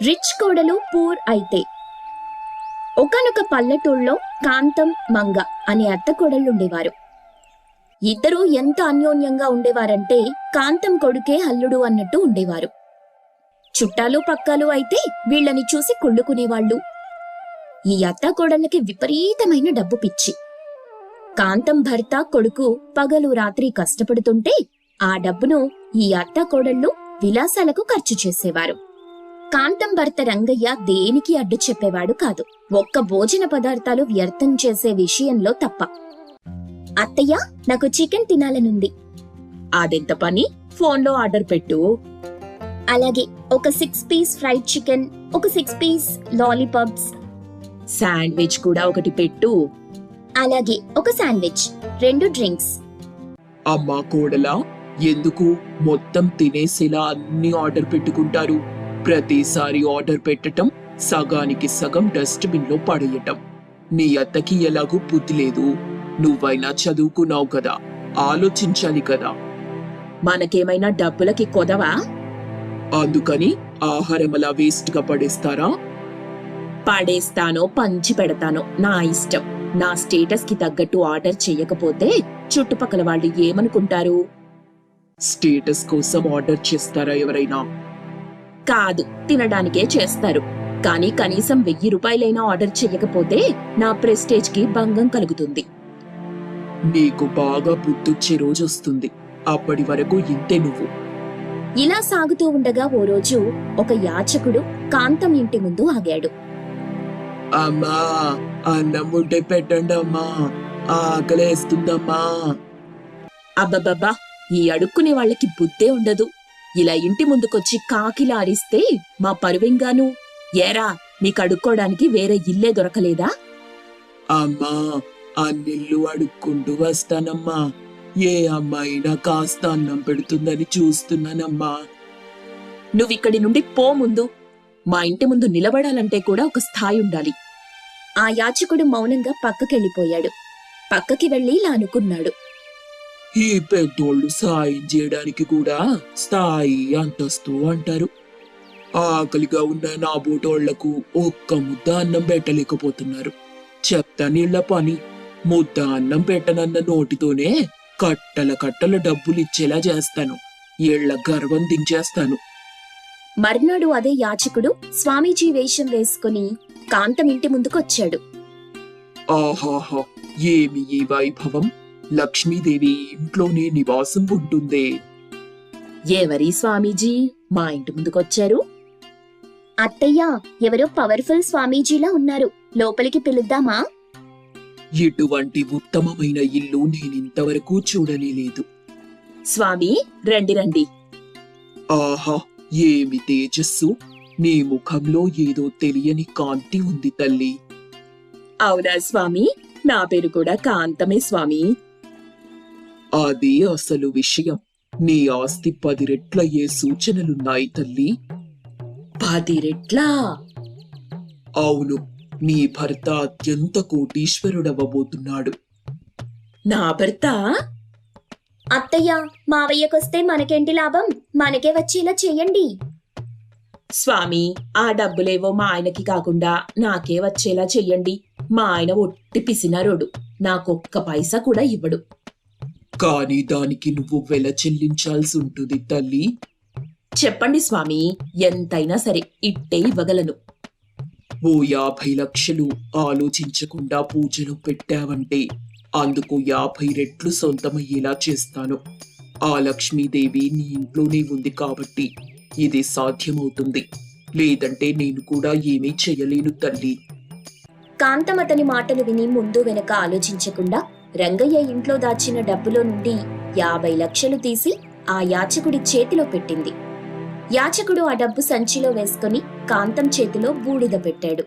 Rich కోడలు poor అయితే. ఒకానొక పల్లెటూళ్ళలో కాంతం, మంగ అనే అత్త కోడళ్ళుండేవారు. ఇద్దరూ ఎంత అన్యోన్యంగా ఉండేవారంటే కాంతం కొడుకే అల్లుడు అన్నట్టు ఉండేవారు. చుట్టాలు పక్కాలు అయితే వీళ్ళని చూసి కుళ్ళుకునేవాళ్లు. ఈ అత్త కోడళ్ళకి విపరీతమైన డబ్బు పిచ్చి. కాంతం భర్త కొడుకు పగలు రాత్రి కష్టపడుతుంటే ఆ డబ్బును ఈ అత్త కోడళ్ళు విలాసాలకు ఖర్చు చేసేవారు. కాంతం భర్త రంగయ్య దేనికి అడ్డు చెప్పేవాడు కాదు, ఒక్క భోజన పదార్థాలు వ్యర్థం చేసే విషయంలో తప్ప. అత్తయ్య, నాకు చికెన్ తినాలనుంది. అదెంత పని, ఫోన్లో ఆర్డర్ పెట్టు. అలాగే, ఒక 6 పీస్ ఫ్రైడ్ చికెన్, ఒక 6 పీస్ లాలీపాప్స్, శాండ్విచ్ కూడా ఒకటి పెట్టు. అలాగే, ఒక శాండ్విచ్, 2 డ్రింక్స్. అమ్మా కోడలా, ఎందుకు మొత్తం తినేసేలా అన్ని ఆర్డర్ పెట్టుకుంటారు? ప్రతిసారి ఆర్డర్ పెట్టటం, సగానికి సగం డస్ట్ బిన్ లో పడేయటం. నీ అత్తకి ఎలాగూ బుద్ధి లేదు. నువ్వైనా చదువుకున్నావు కదా, ఆలోచించాలి కదా. మనకేమైనా డబ్బులకి కొదవా? అందుకని ఆహారం అలా వేస్ట్ గా పడేస్తారా? పడేస్తానో పంచి పెడతానో నా ఇష్టం. నా స్టేటస్ కి తగ్గట్టు ఆర్డర్ చెయ్యకపోతే చుట్టుపక్కల వాళ్ళు ఏమనుకుంటారు? స్టేటస్ కోసం ఆర్డర్ చేస్తారా ఎవరైనా? కాదు, తినడానికే చేస్తారు. కానీ కనీసం 1000 రూపాయలైనా ఆర్డర్ చెయ్యకపోతే నా ప్రెస్టేజ్ కి భంగం కలుగుతుంది. నీకు బాగా బుద్ధొచ్చే రోజు వస్తుంది. అప్పటి వరకు ఇంతే నువ్వు. ఇలా సాగుతూ ఉండగా ఓ రోజు ఒక యాచకుడు కాంతం ఇంటి ముందు ఆగాడు. అమ్మా, అన్నం ఉంటే పెట్టండి అమ్మా, ఆకలేస్తుందమ్మా. అబ్బబ్బబ్బా, ఈ అడుక్కునే వాళ్ళకి బుద్ధే ఉండదు. ఇలా ఇంటి ముందుకొచ్చి కాకిలా అరిస్తే మా పరువెంగాను. ఏరా, నీకు అడుక్కోడానికి వేరే ఇల్లే దొరకలేదా? అమ్మా, అన్నిళ్ళు అడుక్కుంటూ వస్తానమ్మా. ఏ అమ్మాయినా కాస్త అన్నం పెడుతుందని చూస్తున్నానమ్మా. నువ్విక్కడి నుండి పో ముందు. మా ఇంటి ముందు నిలబడాలంటే కూడా ఒక స్థాయి ఉండాలి. ఆ యాచకుడు మౌనంగా పక్కకెళ్ళిపోయాడు. పక్కకి వెళ్లి ఇలా అనుకున్నాడు. ఈ పెద్దోళ్ళు సాయం చేయడానికి కూడా స్థాయి, అంతస్తు అంటారు. ఆకలిగా ఉన్న నా బోటోళ్లకు ఒక్క ముద్ద అన్నం పెట్టలేకపోతున్నారు. చెప్తా నీళ్ల పని. ముద్ద అన్నం పెట్టనన్న నోటితోనే కట్టల కట్టల డబ్బులిచ్చేలా చేస్తాను. ఏళ్ల గర్వం దించేస్తాను. మర్నాడు అదే యాచకుడు స్వామీజీ వేషం వేసుకుని కాంతం ఇంటి ముందుకొచ్చాడు. ఆహాహా, ఏమి ఈ వైభవం! లక్ష్మీదేవి ఇంట్లోనే నివాసం ఉంటుందే. ఎవరి స్వామీజీ మా ఇంటి ముందుకొచ్చారు? అత్తయ్య, ఎవరో పవర్ఫుల్ స్వామీజీలా ఉన్నారు. లోపలికి పిలుద్దామా? ఇటువంటి ఉత్తమమైన ఇల్లు నేనింతవరకు చూడనే లేదు. స్వామి, రండి రండి. ఆహా, ఏమి తేజస్సు! నీ ముఖంలో ఏదో తెలియని కాంతి ఉంది తల్లి. అవునా స్వామి, నా పేరు కూడా కాంతమే స్వామి. అది అసలు విషయం. నీ ఆస్తి 10 రెట్లయ్యే సూచనలున్నాయి తల్లి. 10 రెట్లా? అవును, నీ భర్త అత్యంత కోటీశ్వరుడవ్వబోతున్నాడు. నా భర్త? అత్తయ్య, మావయ్యకొస్తే మనకేంటి లాభం? మనకే వచ్చేలా చెయ్యండి. స్వామి, ఆ డబ్బులేవో మా ఆయనకి కాకుండా నాకే వచ్చేలా చెయ్యండి. మా ఆయన ఒట్టి పిసినారోడు, నాకొక్క పైసా కూడా ఇవ్వడు. కానీ దానికి నువ్వు వెల చెల్లించాల్సి ఉంటుంది తల్లి. చెప్పండి స్వామి, ఎంతైనా సరే ఇట్టే ఇవ్వగలను. ఓ 50 లక్షలు ఆలోచించకుండా పూజలు పెట్టావంటే అందుకు 50 రెట్లు సొంతమయ్యేలా చేస్తాను. ఆ లక్ష్మీదేవి నీ ఇంట్లోనే ఉంది కాబట్టి ఇది సాధ్యమవుతుంది. లేదంటే నేను కూడా ఏమీ చెయ్యలేను తల్లి. కాంతం అతని మాటలు విని ముందు వెనక ఆలోచించకుండా రంగయ్య ఇంట్లో దాచిన డబ్బులో నుండి 50 లక్షలు తీసి ఆ యాచకుడి చేతిలో పెట్టింది. యాచకుడు ఆ డబ్బు సంచిలో వేసుకుని కాంతం చేతిలో బూడిద పెట్టాడు.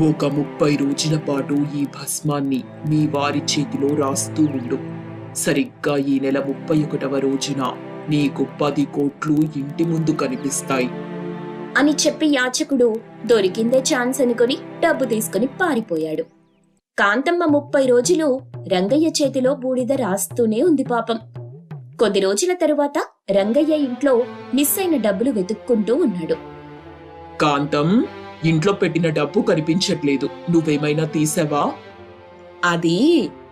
ఒక 30 రోజుల పాటు ఈ భస్మాన్ని మీ వారి చేతిలో రాస్తూ ఉండు. సరిగ్గా ఈ నెల 31వ రోజున నీకు 10 కోట్లు ఇంటి ముందు కనిపిస్తాయి అని చెప్పి యాచకుడు దొరికిందే ఛాన్స్ అనుకుని డబ్బు తీసుకుని పారిపోయాడు. కాంతమ్మ 30 రోజులు రంగయ్య చేతిలో బూడిద రాస్తూనే ఉంది పాపం. కొద్ది రోజుల తరువాత రంగయ్య ఇంట్లో మిస్ అయిన డబ్బులు వెతుక్కుంటూ ఉన్నాడు. కాంతం, ఇంట్లో పెట్టిన డబ్బు కనిపించట్లేదు, నువ్వేమైనా తీసావా? అది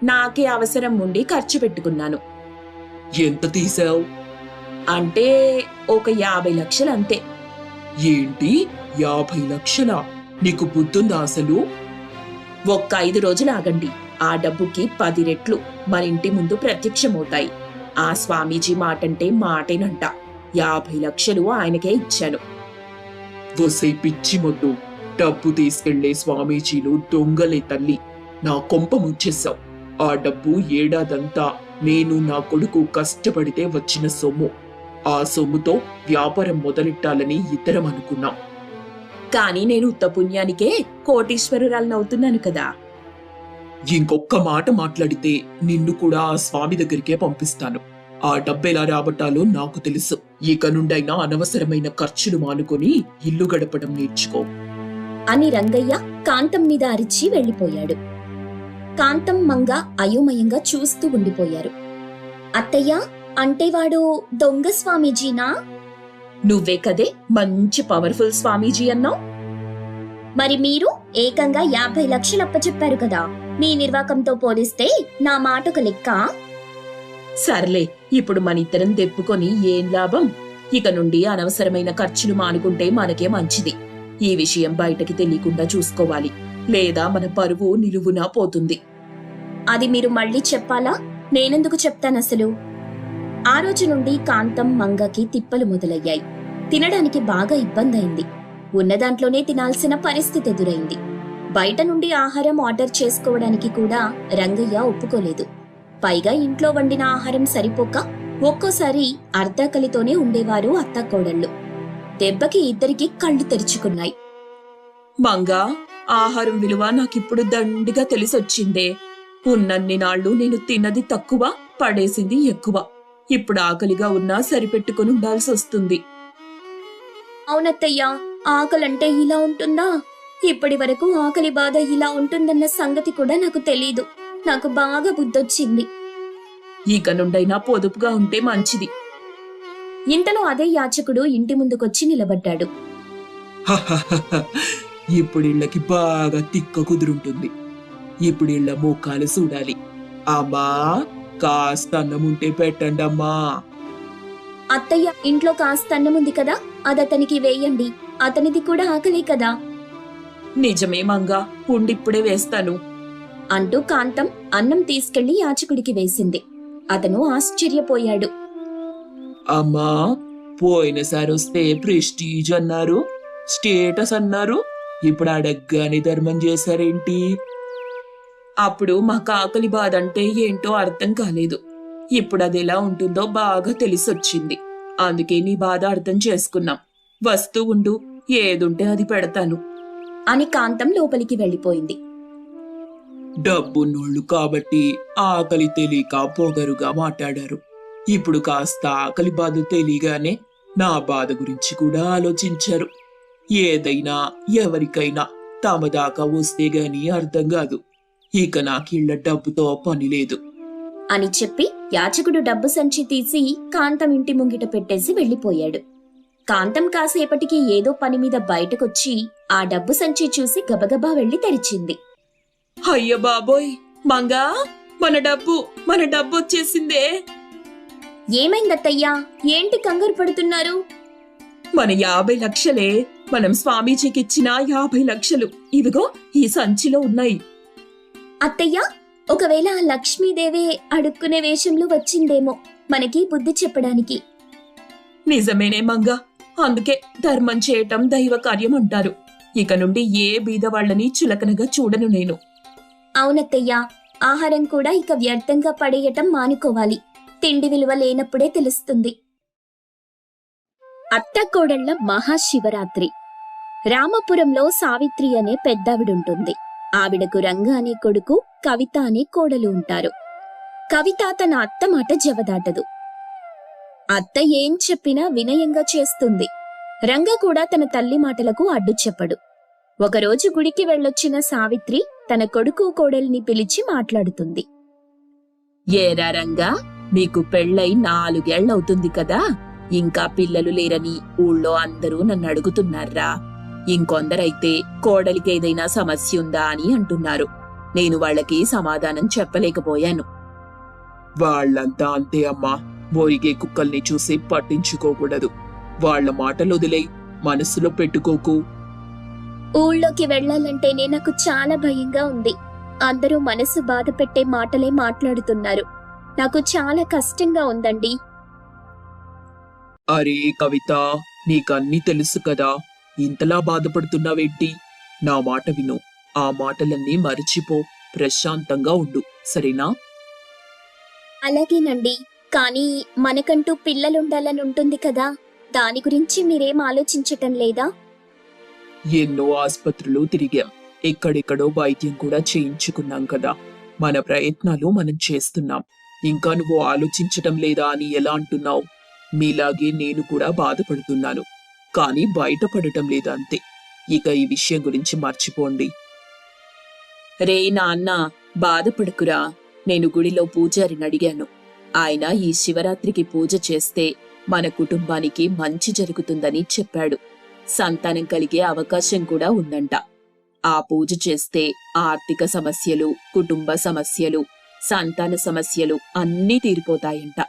నాకే అవసరం ఉండి ఖర్చు పెట్టుకున్నాను. ఎంత తీసావు? అంటే ఒక 50 లక్షలు అంతే. ఏంటి, 50 లక్షలా? నీకు బుద్ధుందా అసలు? ఒక్క 5 రోజులు ఆగండి, ఆ డబ్బుకి 10 రెట్లు మన ఇంటి ముందు ప్రత్యక్షమవుతాయి. ఆ స్వామీజీ మాటంటే మాటేనంట. 50 లక్షలు ఆయనకే ఇచ్చాను. వసై పిచ్చి మొద్దు, డబ్బు తీసుకెళ్లే స్వామీజీలు దొంగలే తల్లి. నా కొంప ముంచేశావు. ఆ డబ్బు ఏడాదంతా నేను నా కొడుకు కష్టపడితే వచ్చిన సొమ్ము. ఆ సొమ్ముతో వ్యాపారం మొదలెట్టాలని ఇద్దరం అనుకున్నాం. కానీ నేను ఉత్త పుణ్యానికే కోటీశ్వరురాలనవుతున్నాను కదా. ఇంకొక్క మాట మాట్లాడితే నిన్ను కూడా ఆ స్వామి దగ్గరికే పంపిస్తాను. ఆ డబ్బెలా రాబట్టాలో నాకు తెలుసు. ఇక నుండైనా అనవసరమైన ఖర్చులు మానుకొని ఇల్లు గడపడం నేర్చుకో అని రంగయ్య కాంతం మీద అరిచి వెళ్లిపోయాడు. కాంతం మంగ అయోమయంగా చూస్తూ ఉండిపోయారు. అత్తయ్య, అంటే వాడు దొంగ స్వామీజీనా? నువ్వే కదే మంచి పవర్ఫుల్ స్వామీజీ అన్నావు. మరి మీరు ఏకంగా 50 లక్షలు అప్పచెప్పారు కదా. మీ నిర్వాకంతో పోలిస్తే నా మాటకు లెక్క. సర్లే, ఇప్పుడు మనిద్దరం దెప్పుకొని ఏం లాభం? ఇక నుండి అనవసరమైన ఖర్చులు మానుకుంటే మనకే మంచిది. ఈ విషయం బయటకి తెలియకుండా చూసుకోవాలి, లేదా మన పరువు నిలువునా పోతుంది. అది మీరు మళ్ళీ చెప్పాలా? నేనెందుకు చెప్తానసలు? ఆ రోజు నుండి కాంతం మంగకి తిప్పలు మొదలయ్యాయి. తినడానికి బాగా ఇబ్బందైంది. ఉన్నదాంట్లోనే తినాల్సిన పరిస్థితి ఎదురైంది. బయట నుండి ఆహారం ఆర్డర్ చేసుకోవడానికి కూడా రంగయ్య ఒప్పుకోలేదు. పైగా ఇంట్లో వండిన ఆహారం సరిపోక ఒక్కోసారి అర్ధాకలితోనే ఉండేవారు అత్తాకోడళ్ళు. దెబ్బకి ఇద్దరికి కళ్ళు తెరుచుకున్నాయి. మంగా, ఆహారం విలువ నాకిప్పుడు దండిగా తెలిసొచ్చిందే. ఉన్నన్ని నాళ్లు నేను తిన్నది తక్కువ, పడేసింది ఎక్కువ. ఇప్పుడు ఆకలిగా ఉన్నా సరిపెట్టుకుని ఉండాల్సి వస్తుంది. అవునత్తయ్యా, ఆకలంటే ఇలా ఉంటుందా? ఇప్పటి వరకు ఆకలి బాధ ఇలా ఉంటుందన్న సంగతి కూడా నాకు తెలీదు. నాకు బాగా బుద్ధొచ్చింది. ఇక నుండైనా పొదుపుగా ఉంటే మంచిది. ఇంతలో అదే యాచకుడు ఇంటి ముందుకొచ్చి నిలబడ్డాడు. ఇప్పుడిళ్ళకి బాగా తిక్క కుదురుంటుంది. ఇప్పుడిళ్ళ మోకాలు చూడాలి. అమ్మా, కాస్త అన్నం ఉంటే పెట్టండి అమ్మా. అత్తయ్య, ఇంట్లో కాస్త అన్నముంది కదా, అదతనికి వేయండి. అతనిది కూడా ఆకలే కదా. నిజమే మంగా, ఉండిప్పుడే వేస్తాను అంటూ కాంతం అన్నం తీసుకెళ్లి యాచకుడికి వేసింది. అతను ఆశ్చర్యపోయాడు. అమ్మా, పోయినసారి వస్తే ప్రెస్టీజ్ అన్నారు, స్టేటస్ అన్నారు. ఇప్పుడు అడగ్గానే ధర్మం చేశారేంటి? అప్పుడు మాకు ఆకలి బాధ అంటే ఏంటో అర్థం కాలేదు. ఇప్పుడు అది ఎలా ఉంటుందో బాగా తెలిసొచ్చింది. అందుకే నీ బాధ అర్థం చేసుకున్నాం. వస్తూ ఉండు, ఏదుంటే అది పెడతాను అని కాంతం లోపలికి వెళ్లిపోయింది. డబ్బున్నోళ్ళు కాబట్టి ఆకలి తెలియక పొగరుగా మాట్లాడారు. ఇప్పుడు కాస్త ఆకలి బాధ తెలియగానే నా బాధ గురించి కూడా ఆలోచించారు. ఏదైనా ఎవరికైనా తమ దాకా వస్తే గాని అర్థం కాదు. ఇక నాకిళ్ళ డబ్బుతో పని లేదు అని చెప్పి యాచకుడు డబ్బు సంచి తీసి కాంతం ఇంటి ముంగిట పెట్టేసి వెళ్లిపోయాడు. కాంతం కాసేపటికి ఏదో పని మీద బయటకొచ్చి ఆ డబ్బు సంచి చూసి గబగబా వెళ్లి తెరిచింది. అయ్య బాబోయ్, మంగా, మన డబ్బు వచ్చేసిందే. ఏమైందత్తయ్యా? ఏంటి కంగారు పడుతున్నారు? మన 50 లక్షలే, మనం స్వామీజీకిచ్చిన 50 లక్షలు ఇవిగో ఈ సంచిలో ఉన్నాయి. అత్తయ్య, ఒకవేళ ఆ లక్ష్మీదేవే అడుక్కునే వేషంలో వచ్చిందేమో మనకి బుద్ధి చెప్పడానికి. నిజమేనే మంగా, అందుకే ధర్మం చేయటం దైవ కార్యం అంటారు. ఇక నుండి ఏ బీదవాళ్లని చులకనగా చూడను నేను. అవునత్తయ్యా, ఆహారం కూడా ఇక వ్యర్థంగా పడేయటం మానుకోవాలి. తిండి విలువ లేనప్పుడే తెలుస్తుంది. అత్తకోడళ్ల మహాశివరాత్రి. రామపురంలో సావిత్రి అనే పెద్దావిడుంటుంది. ఆవిడకు రంగ అనే కొడుకు, కవిత అనే కోడలు ఉంటారు. కవిత తన అత్త మాట జవదాటదు. అత్త ఏం చెప్పినా వినయంగా చేస్తుంది. రంగ కూడా తన తల్లి మాటలకు అడ్డు చెప్పడు. ఒకరోజు గుడికి వెళ్ళొచ్చిన సావిత్రి తన కొడుకు కోడల్ని పిలిచి మాట్లాడుతుంది. ఏరా రంగా, నీకు పెళ్ళై 4 ఏళ్లవుతుంది కదా. ఇంకా పిల్లలు లేరని ఊళ్ళో అందరూ నన్ను అడుగుతున్నారా. ఇంకొందరైతే కోడలికి ఏదైనా సమస్య ఉందా అని అంటున్నారు. నేను వాళ్ళకి సమాధానం చెప్పలేకపోయాను. వాళ్ళంతా అంతే అమ్మా. మోరిగే కుక్కల్ని చూసి పట్టించుకోకూడదు. వాళ్ళ మాటలు వదిలే, మనసులో పెట్టుకోకు. ఊళ్ళోకి వెళ్ళాలంటేనే నాకు చాలా భయంగా ఉంది. అందరూ మనసు బాధ పెట్టే మాటలే మాట్లాడుతున్నారు. నాకు చాలా కష్టంగా ఉందండి. అరే కవిత, నీకన్నీ తెలుసు కదా, ఇంతలా బాధపడుతున్నావేంటి? నా మాట విను. ఆ మాటలన్నీ మరిచిపో, ప్రశాంతంగా ఉండు, సరేనా? అలాగేనండి. కానీ మనకంటూ పిల్లలుండాలని ఉంటుంది కదా, దాని గురించి మీరేం ఆలోచించటం లేదా? ఎన్నో ఆస్పత్రులు తిరిగాం, ఎక్కడెక్కడో వైద్యం కూడా చేయించుకున్నాం కదా. మన ప్రయత్నాలు మనం చేస్తున్నాం. ఇంకా నువ్వు ఆలోచించటం లేదా అని ఎలా అంటున్నావు? మీలాగే నేను కూడా బాధపడుతున్నాను, కానీ బయటపడటం లేదా అంతే. ఇక ఈ విషయం గురించి మర్చిపోండి. రే నాన్న, బాధపడకురా. నేను గుడిలో పూజారిని అడిగాను. ఆయన ఈ శివరాత్రికి పూజ చేస్తే మన కుటుంబానికి మంచి జరుగుతుందని చెప్పాడు. సంతానం కలిగే అవకాశం కూడా ఉందంట. ఆ పూజ చేస్తే ఆర్థిక సమస్యలు, కుటుంబ సమస్యలు, సంతాన సమస్యలు అన్నీ తీరిపోతాయంట.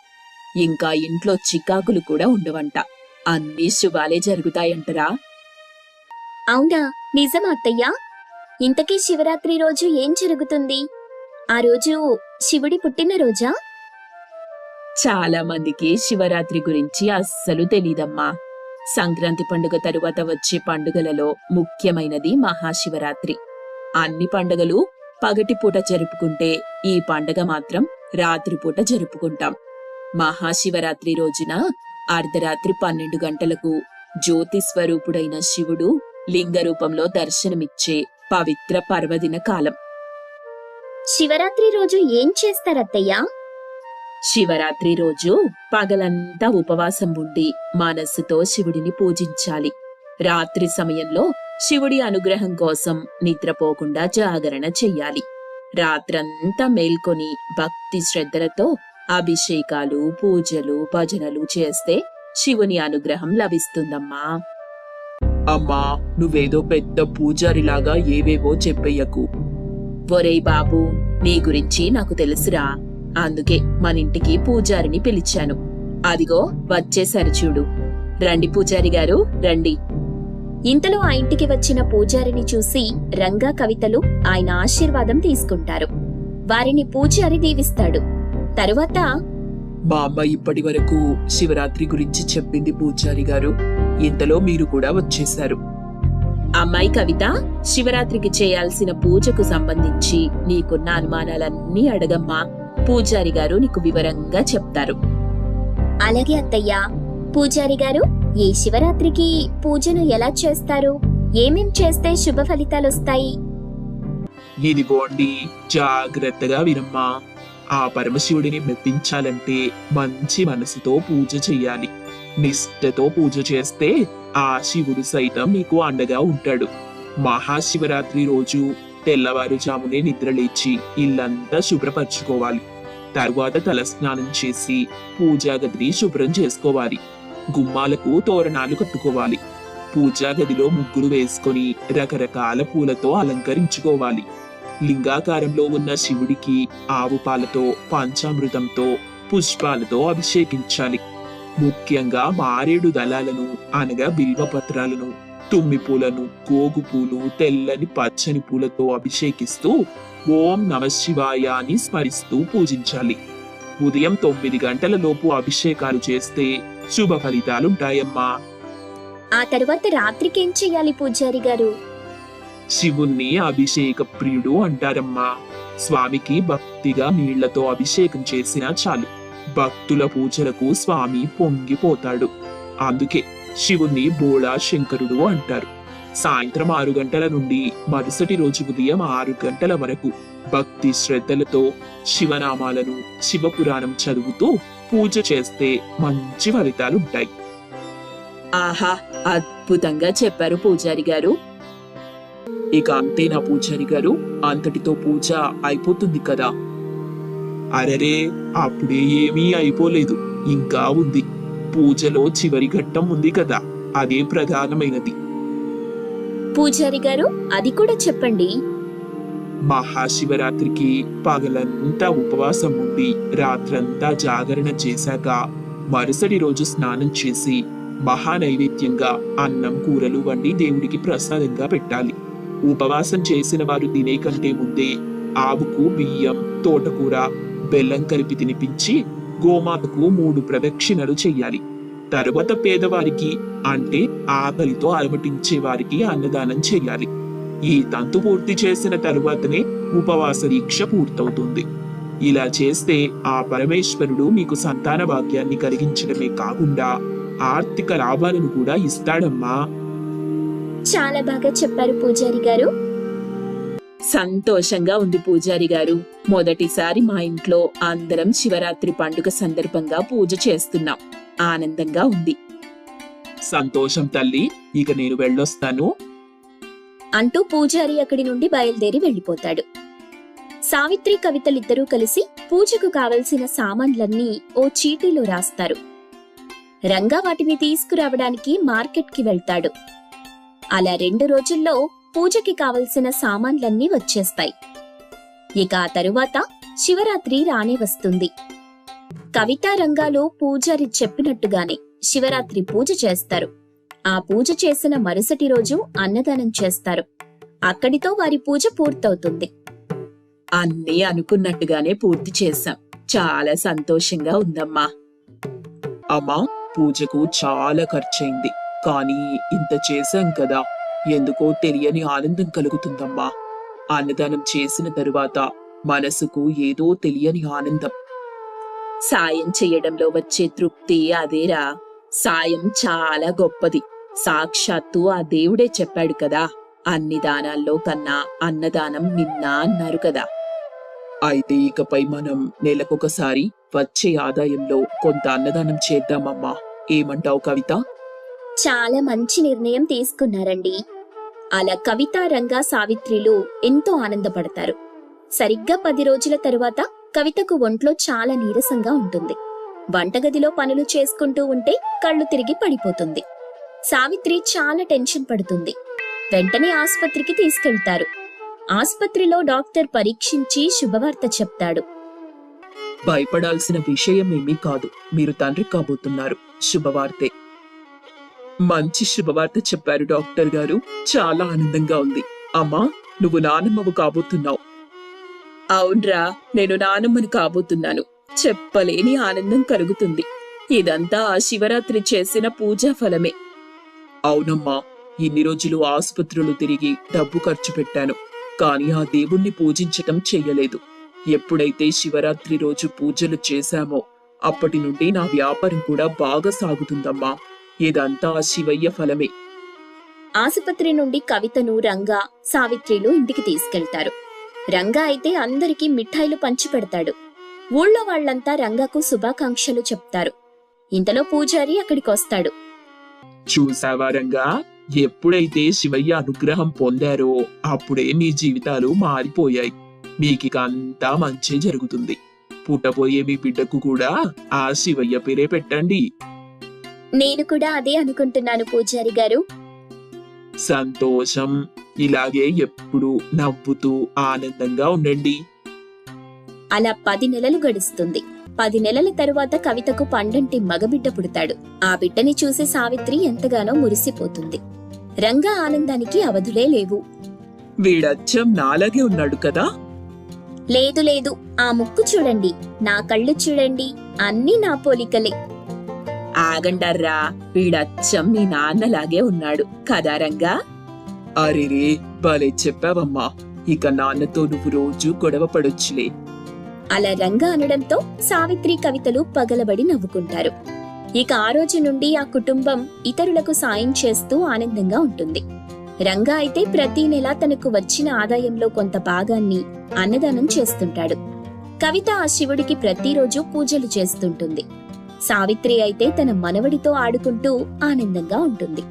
ఇంకా ఇంట్లో చికాకులు కూడా ఉండవంట. అన్నీ శుభాలే జరుగుతాయంటరా. అవునా? నిజమా అత్తయ్యా? ఇంతకీ శివరాత్రి రోజు ఏం జరుగుతుంది? ఆ రోజు శివుడి పుట్టినరోజా? చాలా మందికి శివరాత్రి గురించి అస్సలు తెలీదమ్మా. సంక్రాంతి పండుగ తరువాత వచ్చే పండుగలలో ముఖ్యమైనది మహాశివరాత్రి. అన్ని పండుగలు పగటిపూట జరుపుకుంటే ఈ పండుగ మాత్రం రాత్రిపూట జరుపుకుంటాం. మహాశివరాత్రి రోజున అర్ధరాత్రి 12 గంటలకు జ్యోతి స్వరూపుడైన శివుడు లింగ రూపంలో దర్శనమిచ్చే పవిత్ర పర్వదిన కాలం. శివరాత్రి రోజు ఏం చేస్తారత్తయ్యా? శివరాత్రి రోజు పగలంతా ఉపవాసం ఉండి మనస్సుతో శివుడిని పూజించాలి. రాత్రి సమయంలో శివుడి అనుగ్రహం కోసం నిద్రపోకుండా జాగరణ చెయ్యాలి. రాత్రంతా మేల్కొని భక్తి శ్రద్ధలతో అభిషేకాలు, పూజలు, భజనలు చేస్తే శివుని అనుగ్రహం లభిస్తుందమ్మా. అమ్మా, నువ్వేదో పెద్ద పూజారిలాగా ఏవేవో చెప్పేయకు. ఒరేయ్ బాబు, నీ గురించి నాకు తెలుసురా. అందుకే మనింటికి పూజారిని పిలిచాను. అదిగో వచ్చేసారు చూడు. రండి పూజారి గారు, రండి. ఇంతలో ఆ ఇంటికి వచ్చిన పూజారిని చూసి రంగా, కవితలు ఆయన ఆశీర్వాదం తీసుకుంటారు. వారిని పూజారి దీవిస్తాడు. తరువాత, మా అమ్మ ఇప్పటి వరకు శివరాత్రి గురించి చెప్పింది పూజారి గారు. ఇంతలో మీరు కూడా వచ్చేశారు. అమ్మాయి కవిత, శివరాత్రికి చేయాల్సిన పూజకు సంబంధించి నీకున్న అనుమానాలన్నీ అడగమ్మా. పూజారి గారు నీకు వివరంగా చెప్తారు. అలాగే అత్తయ్యా. పూజారి గారు, ఈ శివరాత్రికి పూజను ఎలా చేస్తారు? ఏమేం చేస్తే శుభ ఫలితాలొస్తాయి? ఇదిగోండి, జాగ్రత్తగా వినమ్మా. ఆ పరమశివుడిని మెప్పించాలంటే మంచి మనసుతో పూజ చెయ్యాలి. నిష్ఠతో పూజ చేస్తే ఆ శివుడు సైతం మీకు అండగా ఉంటాడు. మహాశివరాత్రి రోజు తెల్లవారుజామునే నిద్రలేచి ఇల్లంతా శుభ్రపరచుకోవాలి. తరువాత తలస్నానం చేసి పూజా గదిని శుభ్రం చేసుకోవాలి. గుమ్మాలకు తోరణాలు కట్టుకోవాలి. పూజా గదిలో ముగ్గులు వేసుకొని రకరకాల పూలతో అలంకరించుకోవాలి. లింగాకారంలో ఉన్న శివుడికి ఆవు పాలతో, పంచామృతంతో, పుష్పాలతో అభిషేకించాలి. ముఖ్యంగా మారేడు దళాలను అనగా బిల్వపత్రాలను, తుమ్మి పూలను, గోగు పూలు, తెల్లని పచ్చని పూలతో అభిషేకిస్తూ ఓం నమశివాయ అని స్మరిస్తూ పూజించాలి. ఉదయం 9 గంటల లోపు అభిషేకాలు చేస్తే శుభ ఫలితాలుంటాయమ్మా. ఆ తరువాత రాత్రికేం చెయ్యాలి పూజారి గారు? శివుణ్ణి అభిషేక ప్రియుడు అంటారమ్మా. స్వామికి భక్తిగా నీళ్లతో అభిషేకం చేసినా చాలు, భక్తుల పూజలకు స్వామి పొంగిపోతాడు. అందుకే శివుణ్ణి బోళా శంకరుడు అంటారు. సాయంత్రం 6 గంటల నుండి మరుసటి రోజు ఉదయం 6 గంటల వరకు భక్తి శ్రద్ధలతో శివనామాలను, శివపురాణం చదువుతూ పూజ చేస్తే మంచి ఫలితాలుంటాయి. ఆహా, అద్భుతంగా చెప్పారు పూజారి గారు. ఇక అంతేనా పూజారి గారు? అంతటితో పూజ అయిపోతుంది కదా? అరరే, అప్పుడే ఏమీ అయిపోలేదు, ఇంకా ఉంది. పూజలో చివరి ఘట్టం ఉంది కదా, అదే ప్రధానమైనది. పూజారి గారు అది కూడా చెప్పండి. మహాశివరాత్రికి పగలంతా ఉపవాసం ఉండి రాత్రంతా జాగరణ చేశాక మరుసటి రోజు స్నానం చేసి మహానైవేద్యంగా అన్నం కూరలు వండి దేవుడికి ప్రసాదంగా పెట్టాలి. ఉపవాసం చేసిన వారు తినే కంటే ముందే ఆవుకు బియ్యం, తోటకూర, బెల్లం కలిపి తినిపించి గోమాతకు 3 ప్రదక్షిణలు చెయ్యాలి. తరువాత పేదవారికి అంటే ఆకలితో అలమటించే వారికి అన్నదానం చెయ్యాలి. ఈ తంతు పూర్తి చేసిన తరువాతనే ఉపవాస దీక్ష పూర్తవుతుంది. ఇలా చేస్తే ఆ పరమేశ్వరుడు మీకు సంతాన భాగ్యాన్ని కలిగించడమే కాకుండా ఆర్థిక లాభాలను కూడా ఇస్తాడమ్మా. చాలా బాగా చెప్పారు పూజారి గారు. సంతోషంగా ఉంది పూజారి గారు. మొదటిసారి మా ఇంట్లో అందరం శివరాత్రి పండుగ సందర్భంగా పూజ చేస్తున్నాం. ఆనందంగా ఉంది. సంతోషం తల్లి, ఇక నేను వెళ్ళొస్తాను అంటూ పూజారి అక్కడి నుండి బయలుదేరి వెళ్లిపోతాడు. సావిత్రి, కవితలిద్దరూ కలిసి పూజకు కావలసిన సామాన్లన్నీ ఓ చీటీలో రాస్తారు. రంగా వాటిని తీసుకురావడానికి మార్కెట్కి వెళ్తాడు. అలా 2 రోజుల్లో పూజకి కావలసిన సామాన్లన్నీ వచ్చేస్తాయి. ఇక ఆ తరువాత శివరాత్రి రానే వస్తుంది. కవితా, రంగాలు పూజారి చెప్పినట్టుగానే శివరాత్రి పూజ చేస్తారు. ఆ పూజ చేసిన మరుసటి రోజు అన్నదానం చేస్తారు. అక్కడితో వారి పూజ పూర్తవుతుంది. అన్నీ అనుకున్నట్టుగానే పూర్తి చేశాం. చాలా సంతోషంగా ఉందమ్మా. అమ్మా, పూజకు చాలా ఖర్చయింది, కానీ ఇంత చేశాం కదా, ఎందుకో తెలియని ఆనందం కలుగుతుందమ్మా. అన్నదానం చేసిన తరువాత మనసుకు ఏదో తెలియని ఆనందం. సాయం చెయ్యడంలో వచ్చే తృప్తి అదేరా. సాయం చాలా గొప్పది. సాక్షాత్తు ఆ దేవుడే చెప్పాడు కదా, అన్ని దానాల్లో కన్నా అన్నదానం మిన్న అన్నారు కదా. అయితే ఇకపై మనం నెలకొకసారి వచ్చే ఆదాయంలో కొంత అన్నదానం చేద్దామమ్మా. ఏమంటావు కవిత? చాలా మంచి నిర్ణయం తీసుకున్నారండి. అలా కవిత, రంగా, సావిత్రిలు ఎంతో ఆనందపడతారు. సరిగ్గా 10 రోజుల తరువాత కవితకు ఒంట్లో చాలా నీరసంగా ఉంటుంది. వంటగదిలో పనులు చేసుకుంటూ ఉంటే కళ్ళు తిరిగి పడిపోతుంది. సావిత్రి చాలా టెన్షన్ పడుతుంది. వెంటనే ఆస్పత్రికి తీసుకెళ్తారు. ఆస్పత్రిలో డాక్టర్ పరీక్షించి శుభవార్త చెప్తాడు. భయపడాల్సిన విషయమేమీ కాదు, మీరు తండ్రి కాబోతున్నారు. శుభవార్తే. మంచి శుభవార్త చెప్పారు డాక్టర్ గారు. చాలా ఆనందంగా ఉంది. అమ్మా, నువ్వు నానమ్మవు కాబోతున్నావు. అవునరా, నేను నానమ్మని కాబోతున్నాను. చెప్పలేని ఆనందం కలుగుతుంది. ఇదంతా ఆ శివరాత్రి చేసిన పూజా ఫలమే. అవునమ్మా, ఇన్ని రోజులు ఆసుపత్రులు తిరిగి డబ్బు ఖర్చు పెట్టాను, కానీ ఆ దేవుణ్ణి పూజించటం చెయ్యలేదు. ఎప్పుడైతే శివరాత్రి రోజు పూజలు చేశామో అప్పటి నుండి నా వ్యాపారం కూడా బాగా సాగుతుందమ్మా. ఇదంతా ఆ శివయ్య ఫలమే. ఆసుపత్రి నుండి కవితను, రంగా, సావిత్రిలు ఇంటికి తీసుకెళ్తారు. రంగా అయితే అందరికీ మిఠాయిలు పంచిపెడతాడు. ఊళ్ళో వాళ్లంతా రంగాకు శుభాకాంక్షలు చెప్తారు. ఇంతలో పూజారి అక్కడికొస్తాడు. చూసావా రంగా, ఎప్పుడైతే శివయ్య అనుగ్రహం పొందారో అప్పుడే మీ జీవితాలు మారిపోయాయి. మీకిక అంతా మంచి జరుగుతుంది. పుట్టబోయే మీ బిడ్డకు కూడా ఆ శివయ్య పేరే పెట్టండి. నేను కూడా అదే అనుకుంటున్నాను పూజారి గారు. సంతోషం. ఇలాగే ఎప్పుడు నవ్వుతూ ఆనందంగా ఉండండి. అలా 10 నెలలు గడుస్తుంది. 10 నెలల తరువాత కవితకు పండంటి మగబిడ్డ పుడతాడు. ఆ బిడ్డని చూసి సావిత్రి ఎంతగానో మురిసిపోతుంది. రంగా ఆనందానికి అవధులే లేవు. వీడచ్చం నాలాగే ఉన్నాడు కదా. లేదు లేదు, ఆ ముక్కు చూడండి, నా కళ్ళు చూడండి, అన్నీ నా పోలికలే. ఆగండర్రా, వీడచ్చం మీ నాన్నలాగే ఉన్నాడు కదా రంగా. అరేరే, భలే చెప్పావమ్మా. ఇక నాన్నతో నువ్వు రోజు గొడవ పడొచ్చులే. అలా రంగా అనడంతో సావిత్రి, కవితలు పగలబడి నవ్వుకుంటారు. ఇక ఆ రోజు నుండి ఆ కుటుంబం ఇతరులకు సాయం చేస్తూ ఆనందంగా ఉంటుంది. రంగా అయితే ప్రతి నెల తనకు వచ్చిన ఆదాయంలో కొంత భాగాన్ని అన్నదానం చేస్తుంటాడు. కవిత ఆ శివుడికి ప్రతిరోజు పూజలు చేస్తుంటుంది. సావిత్రి అయితే తన మనవడితో ఆడుకుంటూ ఆనందంగా ఉంటుంది.